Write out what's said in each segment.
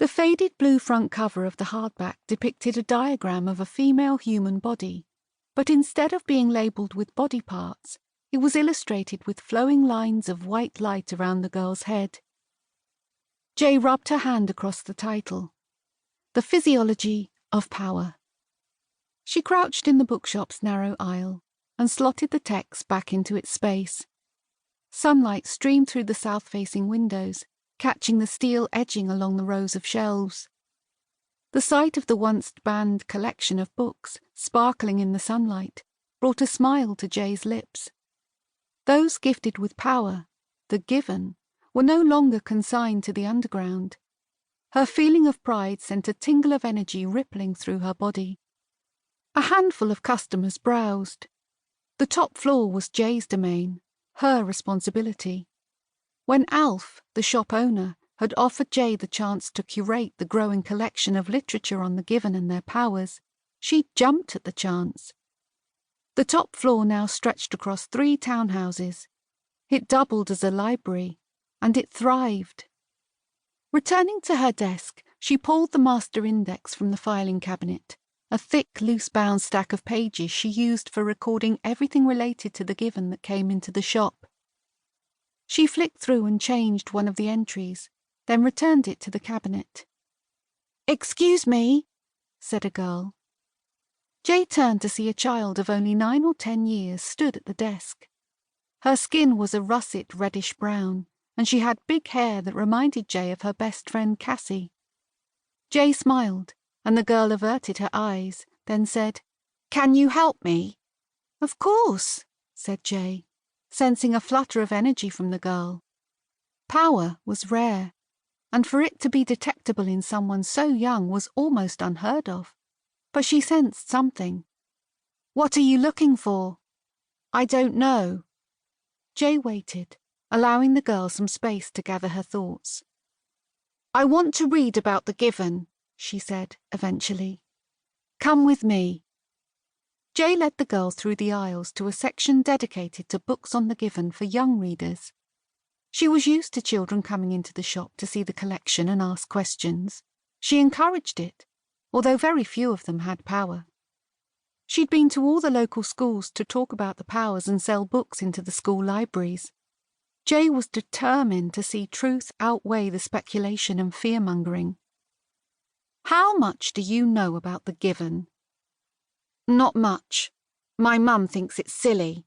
The faded blue front cover of the hardback depicted a diagram of a female human body, but instead of being labelled with body parts, it was illustrated with flowing lines of white light around the girl's head. Jay rubbed her hand across the title, The Physiology of Power. She crouched in the bookshop's narrow aisle and slotted the text back into its space. Sunlight streamed through the south-facing windows, catching the steel edging along the rows of shelves. The sight of the once-banned collection of books, sparkling in the sunlight, brought a smile to Jay's lips. Those gifted with power, the given, were no longer consigned to the underground. Her feeling of pride sent a tingle of energy rippling through her body. A handful of customers browsed. The top floor was Jay's domain, her responsibility. When Alf, the shop owner, had offered Jay the chance to curate the growing collection of literature on the given and their powers, she jumped at the chance. The top floor now stretched across 3 townhouses. It doubled as a library, and it thrived. Returning to her desk, she pulled the master index from the filing cabinet, a thick, loose-bound stack of pages she used for recording everything related to the given that came into the shop. She flicked through and changed one of the entries, then returned it to the cabinet. "Excuse me," said a girl. Jay turned to see a child of only 9 or 10 years stood at the desk. Her skin was a russet reddish-brown, and she had big hair that reminded Jay of her best friend Cassie. Jay smiled, and the girl averted her eyes, then said, "Can you help me?" "Of course," said Jay, sensing a flutter of energy from the girl. Power was rare, and for it to be detectable in someone so young was almost unheard of. But she sensed something. "What are you looking for?" "I don't know." Jay waited, allowing the girl some space to gather her thoughts. "I want to read about the given," she said eventually. "Come with me." Jay led the girl through the aisles to a section dedicated to books on the given for young readers. She was used to children coming into the shop to see the collection and ask questions. She encouraged it, although very few of them had power. She'd been to all the local schools to talk about the powers and sell books into the school libraries. Jay was determined to see truth outweigh the speculation and fear-mongering. "How much do you know about the given?" "Not much. My mum thinks it's silly."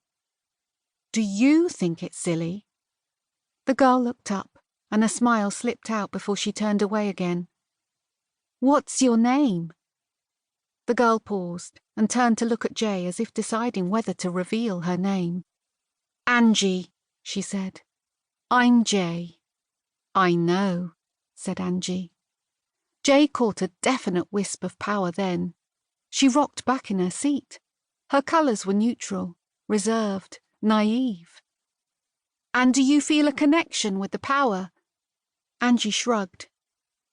"Do you think it's silly?" The girl looked up, and a smile slipped out before she turned away again. "What's your name?" The girl paused and turned to look at Jay as if deciding whether to reveal her name. "Angie," she said. "I'm Jay." "I know," said Angie. Jay caught a definite wisp of power then. She rocked back in her seat. Her colours were neutral, reserved, naive. "And do you feel a connection with the power?" Angie shrugged.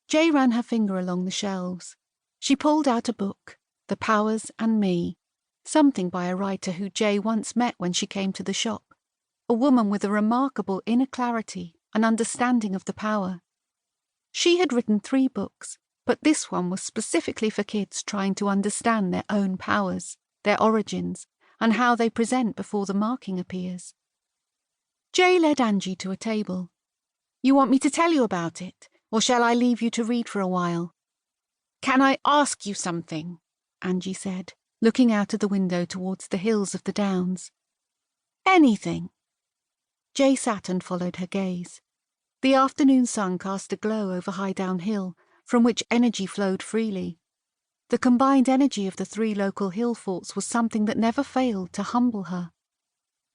Jay ran her finger along the shelves. She pulled out a book, The Powers and Me, something by a writer who Jay once met when she came to the shop, a woman with a remarkable inner clarity and understanding of the power. She had written 3 books, but this one was specifically for kids trying to understand their own powers, their origins, and how they present before the marking appears. Jay led Angie to a table. "You want me to tell you about it, or shall I leave you to read for a while?" "Can I ask you something?" Angie said, looking out of the window towards the hills of the Downs. "Anything." Jay sat and followed her gaze. The afternoon sun cast a glow over Highdown Hill, from which energy flowed freely. The combined energy of the 3 local hill forts was something that never failed to humble her.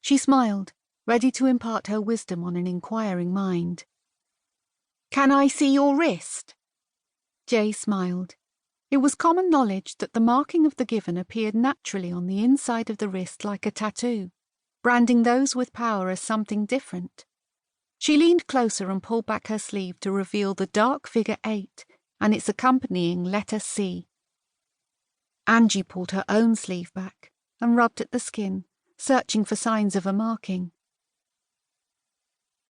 She smiled, ready to impart her wisdom on an inquiring mind. "Can I see your wrist?" Jay smiled. It was common knowledge that the marking of the given appeared naturally on the inside of the wrist like a tattoo, branding those with power as something different. She leaned closer and pulled back her sleeve to reveal the dark figure 8 and its accompanying letter C. Angie pulled her own sleeve back and rubbed at the skin, searching for signs of a marking.